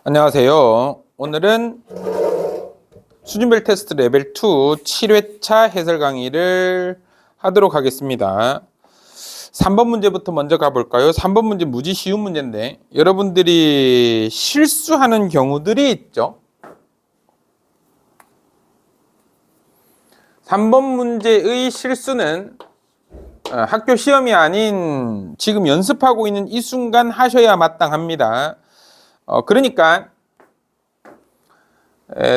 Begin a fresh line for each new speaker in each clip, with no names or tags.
안녕하세요. 오늘은 수준별 테스트 레벨 2 7회차 해설 강의를 하도록 하겠습니다. 3번 문제부터 먼저 가볼까요? 3번 문제 무지 쉬운 문제인데 여러분들이 실수하는 경우들이 있죠. 3번 문제의 실수는 학교 시험이 아닌 지금 연습하고 있는 이 순간 하셔야 마땅합니다. 그러니까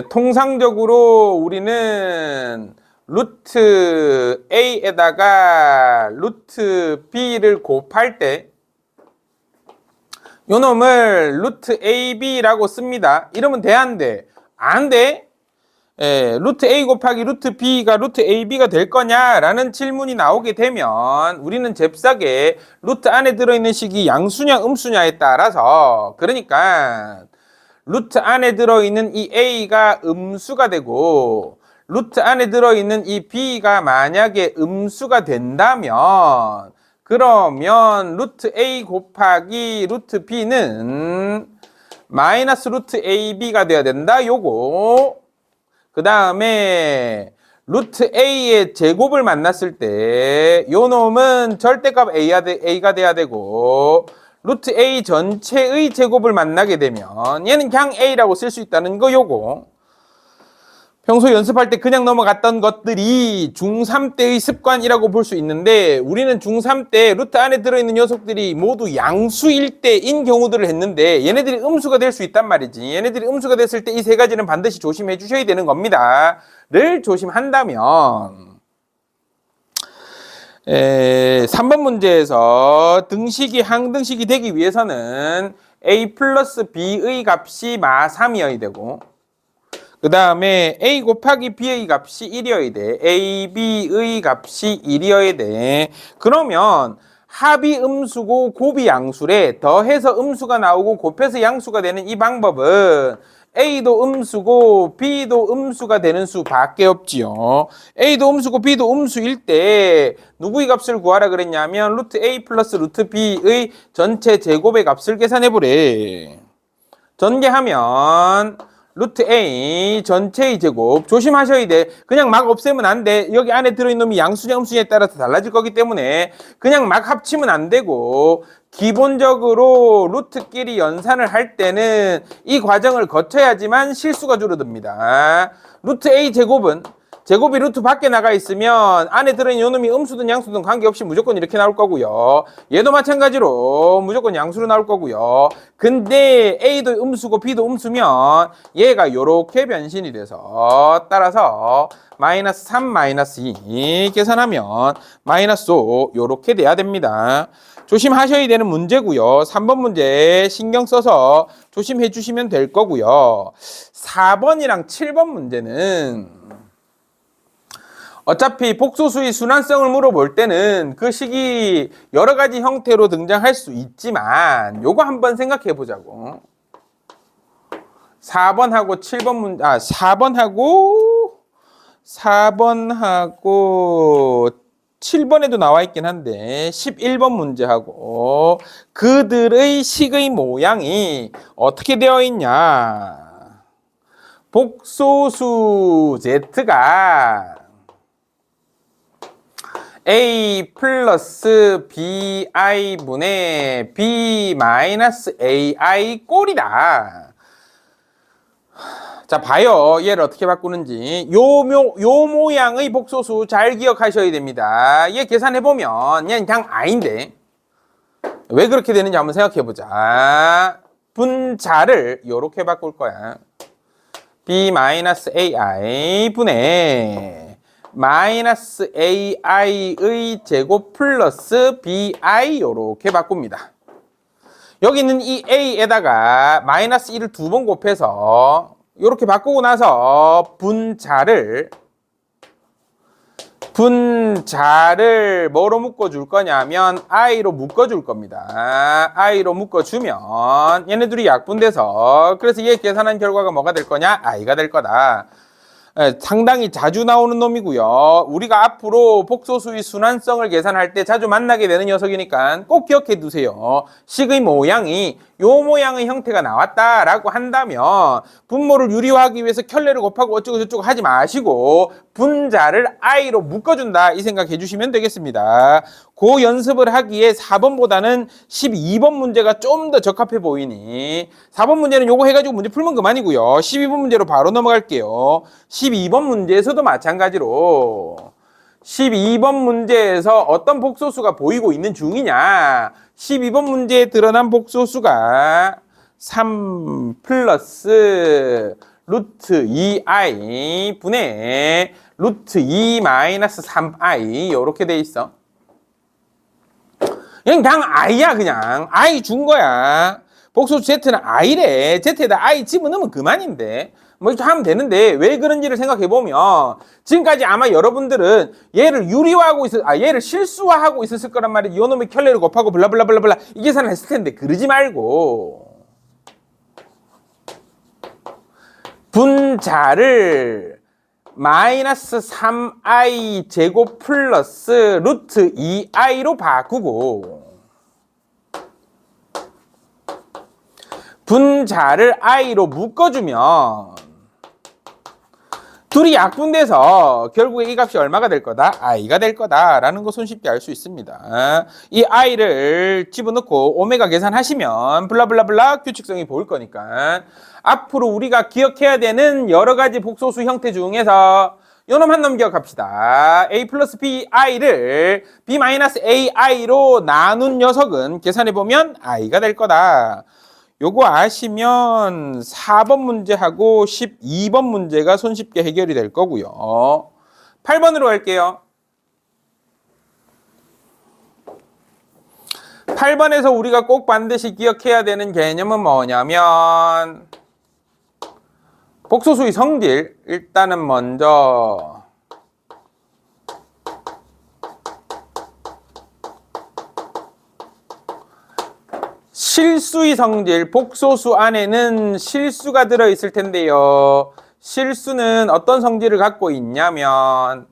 통상적으로 우리는 루트 A에다가 루트 B를 곱할 때 요 놈을 루트 AB라고 씁니다. 이러면 돼, 안 돼? 안 돼? 루트 A 곱하기 루트 B가 루트 AB가 될 거냐라는 질문이 나오게 되면 우리는 잽싸게 루트 안에 들어있는 식이 양수냐 음수냐에 따라서, 그러니까 루트 안에 들어있는 이 A가 음수가 되고 루트 안에 들어있는 이 B가 만약에 음수가 된다면 그러면 루트 A 곱하기 루트 B는 마이너스 루트 AB가 돼야 된다. 요거. 그 다음에 루트 A의 제곱을 만났을 때 요 놈은 절대값 A가 돼야 되고 루트 A 전체의 제곱을 만나게 되면 얘는 그냥 A라고 쓸 수 있다는 거. 요거 평소 연습할 때 그냥 넘어갔던 것들이 중3 때의 습관이라고 볼 수 있는데 우리는 중3 때 루트 안에 들어있는 녀석들이 모두 양수일 때인 경우들을 했는데 얘네들이 음수가 될 수 있단 말이지. 얘네들이 음수가 됐을 때 이 세 가지는 반드시 조심해 주셔야 되는 겁니다. 를 조심한다면 3번 문제에서 등식이 항등식이 되기 위해서는 A 플러스 B의 값이 마3이어야 되고 그 다음에 A 곱하기 B의 값이 1이어야 돼. A, B의 값이 1이어야 돼. 그러면 합이 음수고 곱이 양수래. 더해서 음수가 나오고 곱해서 양수가 되는 이 방법은 A도 음수고 B도 음수가 되는 수밖에 없지요. A도 음수고 B도 음수일 때 누구의 값을 구하라 그랬냐면 루트 A 플러스 루트 B의 전체 제곱의 값을 계산해보래. 전개하면 루트 A 전체의 제곱. 조심하셔야 돼. 그냥 막 없애면 안 돼. 여기 안에 들어있는 놈이 양수냐 음수냐에 따라서 달라질 거기 때문에 그냥 막 합치면 안 되고 기본적으로 루트끼리 연산을 할 때는 이 과정을 거쳐야지만 실수가 줄어듭니다. 루트 A 제곱은 제곱이 루트 밖에 나가 있으면 안에 들어있는 요놈이 음수든 양수든 관계없이 무조건 이렇게 나올 거고요. 얘도 마찬가지로 무조건 양수로 나올 거고요. 근데 A도 음수고 B도 음수면 얘가 요렇게 변신이 돼서 따라서 마이너스 3, 마이너스 2 계산하면 마이너스 5 요렇게 돼야 됩니다. 조심하셔야 되는 문제고요. 3번 문제 신경 써서 조심해 주시면 될 거고요. 4번이랑 7번 문제는 어차피 복소수의 순환성을 물어볼 때는 그 식이 여러 가지 형태로 등장할 수 있지만 요거 한번 생각해 보자고. 4번하고 7번 문제, 4번하고 7번에도 나와 있긴 한데 11번 문제하고 그들의 식의 모양이 어떻게 되어 있냐. 복소수 Z가 A 플러스 BI 분의 B 마이너스 AI 꼴이다. 자, 봐요. 얘를 어떻게 바꾸는지. 요 모양의 복소수 잘 기억하셔야 됩니다. 얘 계산해보면 얘는 그냥 I인데 왜 그렇게 되는지 한번 생각해보자. 분자를 요렇게 바꿀 거야. B 마이너스 AI 분의 마이너스 AI의 제곱 플러스 BI 요렇게 바꿉니다. 여기 있는 이 A에다가 마이너스 1을 2번 곱해서 요렇게 바꾸고 나서 분자를 뭐로 묶어줄 거냐면 I로 묶어줄 겁니다. I로 묶어주면 얘네들이 약분돼서 그래서 얘 계산한 결과가 뭐가 될 거냐? I가 될 거다. 상당히 자주 나오는 놈이고요. 우리가 앞으로 복소수의 순환성을 계산할 때 자주 만나게 되는 녀석이니까 꼭 기억해 두세요. 식의 모양이 요 모양의 형태가 나왔다라고 한다면 분모를 유리화하기 위해서 켤레를 곱하고 어쩌고 저쩌고 하지 마시고 분자를 i로 묶어준다 이 생각해 주시면 되겠습니다. 그 연습을 하기에 4번보다는 12번 문제가 좀 더 적합해 보이니 4번 문제는 요거 해가지고 문제 풀면 그만이고요. 12번 문제로 바로 넘어갈게요. 12번 문제에서도 마찬가지로 12번 문제에서 어떤 복소수가 보이고 있는 중이냐. 12번 문제에 드러난 복소수가 3 플러스 루트 2i 분의 루트 2 마이너스 3i 이렇게 돼 있어. 그냥 i야. 그냥 i 준 거야. 복소수 z는 i래. z에다 i 집어넣으면 그만인데 뭐 이렇게 하면 되는데 왜 그런지를 생각해 보면 지금까지 아마 여러분들은 얘를 유리화하고 얘를 실수화하고 있었을 거란 말이야. 요놈의 켤레를 곱하고 블라블라블라블라 이 계산을 했을 텐데 그러지 말고 분자를 마이너스 3i 제곱 플러스 루트 2i로 바꾸고 분자를 i로 묶어주면 둘이 약분돼서 결국에 이 값이 얼마가 될 거다? i가 될 거다라는 거 손쉽게 알 수 있습니다. 이 i를 집어넣고 오메가 계산하시면 블라블라블라 규칙성이 보일 거니까 앞으로 우리가 기억해야 되는 여러 가지 복소수 형태 중에서 요놈 한 놈 기억합시다. a 플러스 bi를 b 마이너스 ai로 나눈 녀석은 계산해보면 i가 될 거다. 요거 아시면 4번 문제하고 12번 문제가 손쉽게 해결이 될 거고요. 8번으로 갈게요. 8번에서 우리가 꼭 반드시 기억해야 되는 개념은 뭐냐면 복소수의 성질. 일단은 먼저 실수의 성질, 복소수 안에는 실수가 들어있을 텐데요. 실수는 어떤 성질을 갖고 있냐면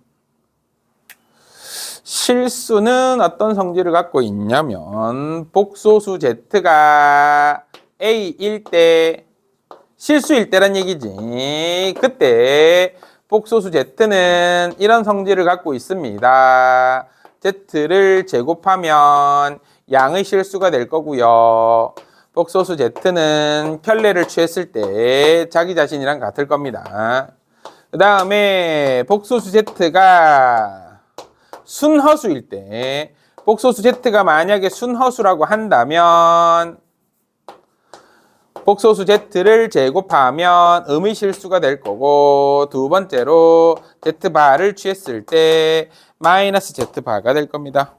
복소수 z가 a일 때 실수일 때란 얘기지. 그때 복소수 z는 이런 성질을 갖고 있습니다. z를 제곱하면 양의 실수가 될 거고요. 복소수 z는 켤레를 취했을 때 자기 자신이랑 같을 겁니다. 그 다음에 복소수 z가 순허수일 때 복소수 z가 만약에 순허수라고 한다면 복소수 z를 제곱하면 음의 실수가 될 거고 두 번째로 z바를 취했을 때 마이너스 z바가 될 겁니다.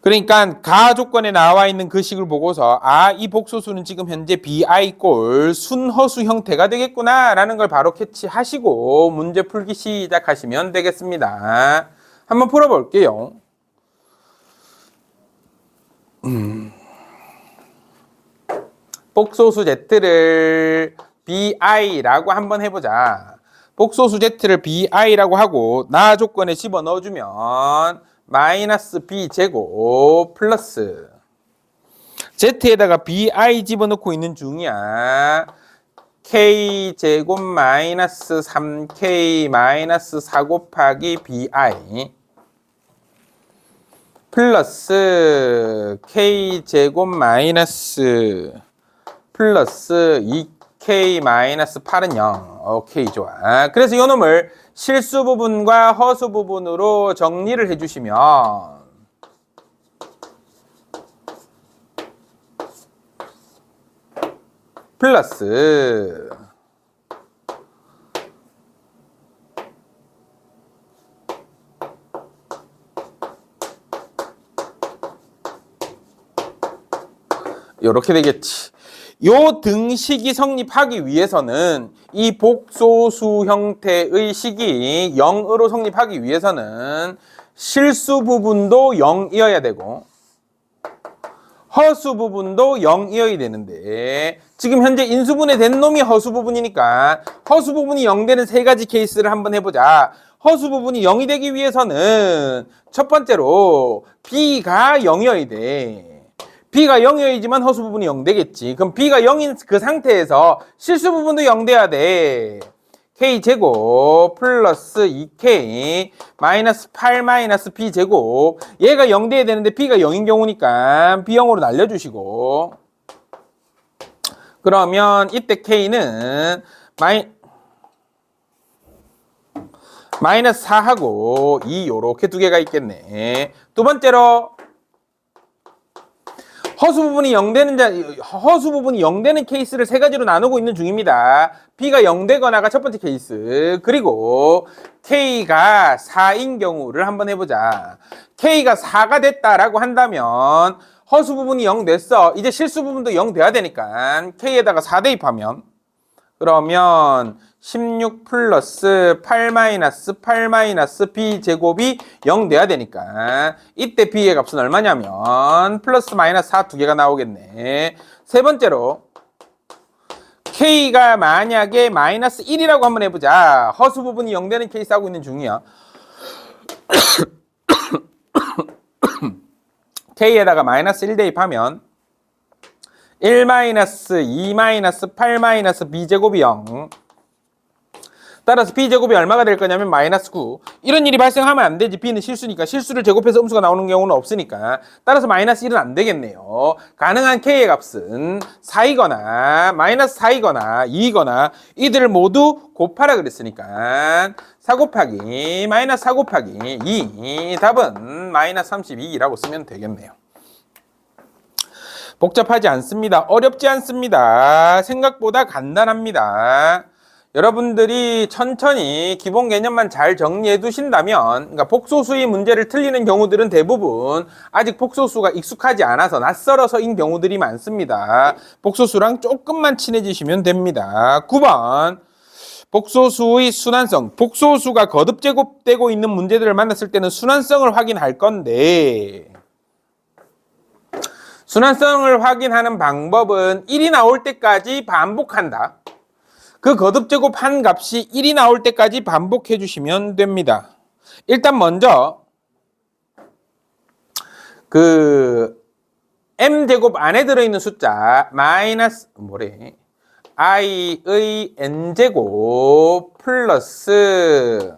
그러니까 가 조건에 나와 있는 그 식을 보고서 이 복소수는 지금 현재 bi 꼴 순허수 형태가 되겠구나 라는 걸 바로 캐치하시고 문제 풀기 시작하시면 되겠습니다. 한번 풀어볼게요. 복소수 z를 bi라고 한번 해보자. 복소수 z를 bi라고 하고 나 조건에 집어넣어주면 마이너스 b 제곱 플러스 z에다가 bi 집어넣고 있는 중이야. k 제곱 마이너스 3k 마이너스 4 곱하기 bi 플러스 k 제곱 마이너스 플러스 2k 마이너스 8은 0. 오케이, 좋아. 그래서 이 놈을 실수 부분과 허수 부분으로 정리를 해주시면 플러스 이렇게 되겠지. 요 등식이 성립하기 위해서는 이 복소수 형태의 식이 0으로 성립하기 위해서는 실수 부분도 0이어야 되고 허수 부분도 0이어야 되는데 지금 현재 인수분해 된 놈이 허수 부분이니까 허수 부분이 0 되는 세 가지 케이스를 한번 해보자. 허수 부분이 0이 되기 위해서는 첫 번째로 B가 0이어야 돼. B가 0이어야지만 허수 부분이 0 되겠지. 그럼 B가 0인 그 상태에서 실수 부분도 0 돼야 돼. K제곱 플러스 2K 마이너스 8 마이너스 B제곱. 얘가 0 돼야 되는데 B가 0인 경우니까 B0으로 날려주시고, 그러면 이때 K는 마이너스 4하고 2 요렇게 두 개가 있겠네. 두 번째로 허수 부분이 0 되는 케이스를 세 가지로 나누고 있는 중입니다. B가 0 되거나가 첫 번째 케이스, 그리고 K가 4인 경우를 한번 해보자. K가 4가 됐다라고 한다면 허수 부분이 0 됐어. 이제 실수 부분도 0 돼야 되니까 K에다가 4 대입하면, 그러면 16 플러스 8 마이너스 8 마이너스 B제곱이 0 돼야 되니까 이때 B의 값은 얼마냐면 플러스 마이너스 4 두 개가 나오겠네. 세 번째로 K가 만약에 마이너스 1이라고 한번 해보자. 허수 부분이 0 되는 케이스 하고 있는 중이야. K에다가 마이너스 1 대입하면 1 마이너스 2 마이너스 8 마이너스 B제곱이 0. 따라서 B제곱이 얼마가 될 거냐면 마이너스 9. 이런 일이 발생하면 안 되지. B는 실수니까. 실수를 제곱해서 음수가 나오는 경우는 없으니까. 따라서 마이너스 1은 안 되겠네요. 가능한 K의 값은 4이거나 마이너스 4이거나 2이거나 이들을 모두 곱하라 그랬으니까 4 곱하기 마이너스 4 곱하기 2. 답은 마이너스 32라고 쓰면 되겠네요. 복잡하지 않습니다. 어렵지 않습니다. 생각보다 간단합니다. 여러분들이 천천히 기본 개념만 잘 정리해 두신다면, 그러니까 복소수의 문제를 틀리는 경우들은 대부분 아직 복소수가 익숙하지 않아서 낯설어서인 경우들이 많습니다. 복소수랑 조금만 친해지시면 됩니다. 9번 복소수의 순환성. 복소수가 거듭 제곱되고 있는 문제들을 만났을 때는 순환성을 확인할 건데, 순환성을 확인하는 방법은 1이 나올 때까지 반복한다. 그 거듭 제곱한 값이 1이 나올 때까지 반복해 주시면 됩니다. 일단 먼저 그 m제곱 안에 들어있는 숫자 마이너스 i의 n제곱 플러스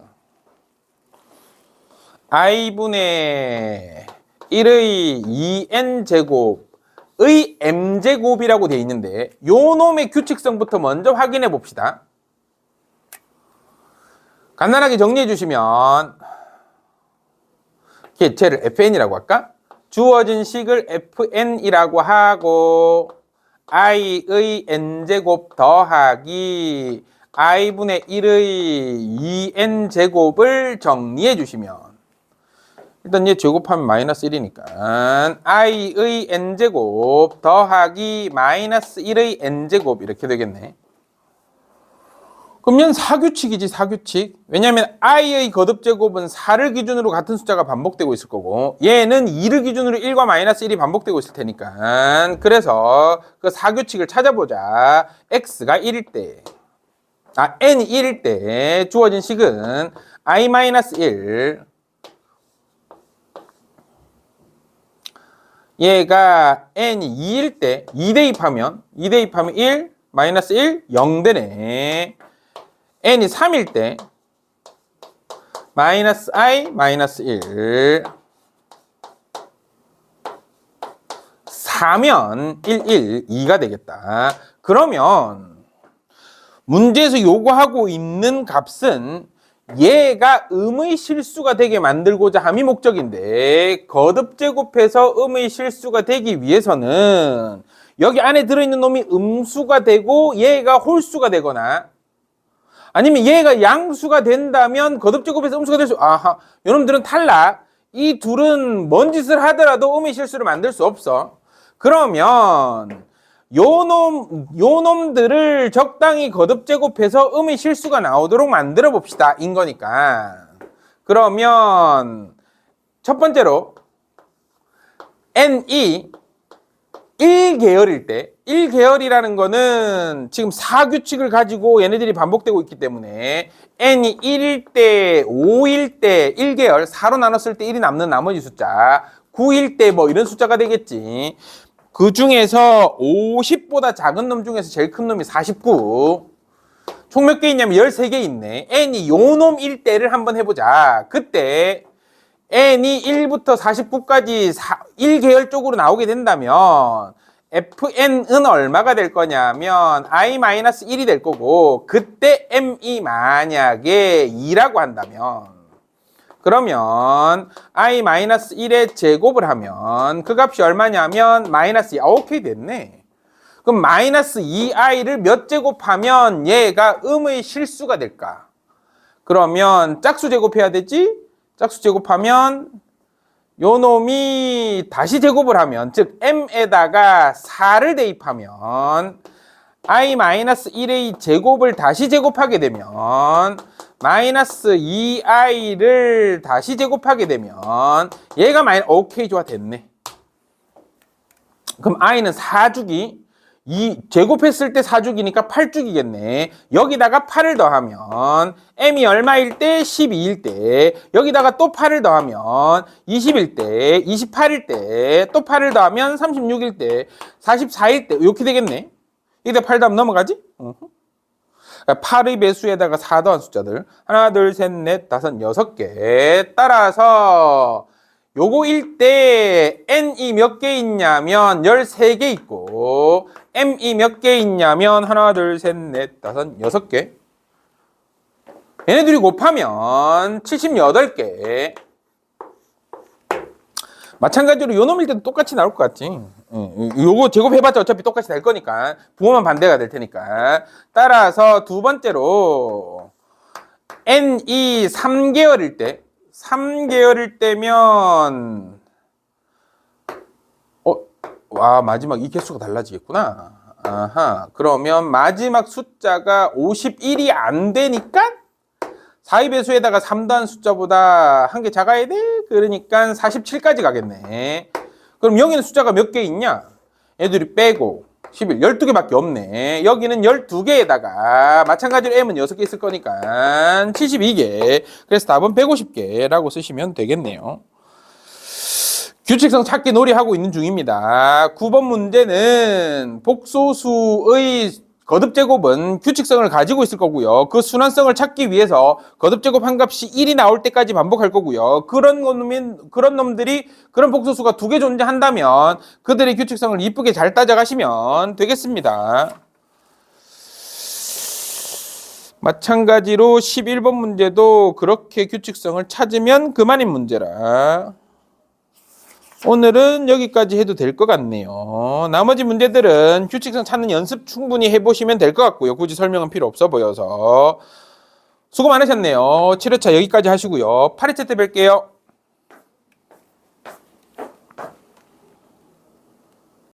i분의 1의 2n제곱 의 m제곱이라고 되어 있는데 요 놈의 규칙성부터 먼저 확인해 봅시다. 간단하게 정리해 주시면 쟤를 fn이라고 할까? 주어진 식을 fn이라고 하고 i의 n제곱 더하기 i분의 1의 2n제곱을 정리해 주시면, 일단 얘 제곱하면 마이너스 1이니까 i의 n제곱 더하기 마이너스 1의 n제곱 이렇게 되겠네. 그러면 사규칙이지, 사규칙. 왜냐하면 i의 거듭제곱은 4를 기준으로 같은 숫자가 반복되고 있을 거고 얘는 2를 기준으로 1과 마이너스 1이 반복되고 있을 테니까, 그래서 그 사규칙을 찾아보자. x가 1일 때, n이 1일 때 주어진 식은 i-1, 얘가 n이 2일 때 2 대입하면 1 마이너스 1 0 되네. n이 3일 때 마이너스 i 마이너스 1 4면 1 2가 되겠다. 그러면 문제에서 요구하고 있는 값은 얘가 음의 실수가 되게 만들고자 함이 목적인데, 거듭 제곱해서 음의 실수가 되기 위해서는 여기 안에 들어있는 놈이 음수가 되고 얘가 홀수가 되거나 아니면 얘가 양수가 된다면 거듭 제곱해서 음수가 될 수, 요놈들은 탈락. 이 둘은 뭔 짓을 하더라도 음의 실수를 만들 수 없어. 그러면 요놈들을 적당히 거듭 제곱해서 음의 실수가 나오도록 만들어 봅시다. 인 거니까. 그러면 첫 번째로 n이 1계열일 때 1계열이라는 거는 지금 4규칙을 가지고 얘네들이 반복되고 있기 때문에 n이 1일 때, 5일 때 1계열, 4로 나눴을 때 1이 남는 나머지 숫자, 9일 때 뭐 이런 숫자가 되겠지. 그 중에서 50보다 작은 놈 중에서 제일 큰 놈이 49. 총 몇 개 있냐면 13개 있네. n이 요 놈일 때를 한번 해보자. 그때 n이 1부터 49까지 1계열 쪽으로 나오게 된다면 fn은 얼마가 될 거냐면 i-1이 될 거고, 그때 m이 만약에 2라고 한다면, 그러면 i-1의 제곱을 하면 그 값이 얼마냐면 마이너스 2. 오케이, 됐네. 그럼 마이너스 2i를 몇 제곱하면 얘가 음의 실수가 될까? 그러면 짝수 제곱해야 되지? 짝수 제곱하면 요 놈이 다시 제곱을 하면, 즉 m에다가 4를 대입하면 i-1의 제곱을 다시 제곱하게 되면 마이너스 2i를 다시 제곱하게 되면 얘가 오케이, 좋아, 됐네. 그럼 i는 4주기, 제곱했을 때 4주기니까 8주기겠네. 여기다가 8을 더하면 m이 얼마일 때? 12일 때. 여기다가 또 8을 더하면 20일 때, 28일 때, 또 8을 더하면 36일 때, 44일 때. 이렇게 되겠네. 여기다 8 더하면 넘어가지? 8의 배수에다가 4 더한 숫자들. 하나, 둘, 셋, 넷, 다섯, 6개. 따라서 요거일 때 n이 몇 개 있냐면 13개 있고, m이 몇 개 있냐면 하나, 둘, 셋, 넷, 다섯, 6개. 얘네들이 곱하면 78개. 마찬가지로 요 놈일 때도 똑같이 나올 것 같지. 요거 제곱해봤자 어차피 똑같이 될 거니까. 부호만 반대가 될 테니까. 따라서 두 번째로 n이 3계열일 때, 3계열일 때면 와, 마지막 이 개수가 달라지겠구나. 아하, 그러면 마지막 숫자가 51이 안 되니까 4의 배수에다가 3 더한 숫자보다 한 개 작아야 돼. 그러니까 47까지 가겠네. 그럼 여기는 숫자가 몇 개 있냐? 애들이 빼고 11, 12개밖에 없네. 여기는 12개에다가 마찬가지로 m은 6개 있을 거니까 72개. 그래서 답은 150개라고 쓰시면 되겠네요. 규칙성 찾기 놀이하고 있는 중입니다. 9번 문제는 복소수의 거듭제곱은 규칙성을 가지고 있을 거고요. 그 순환성을 찾기 위해서 거듭제곱 한 값이 1이 나올 때까지 반복할 거고요. 그런 놈들이, 그런 복소수가 2개 존재한다면 그들의 규칙성을 이쁘게 잘 따져가시면 되겠습니다. 마찬가지로 11번 문제도 그렇게 규칙성을 찾으면 그만인 문제라. 오늘은 여기까지 해도 될 것 같네요. 나머지 문제들은 규칙성 찾는 연습 충분히 해보시면 될 것 같고요. 굳이 설명은 필요 없어 보여서. 수고 많으셨네요. 7회차 여기까지 하시고요. 8회차 때 뵐게요.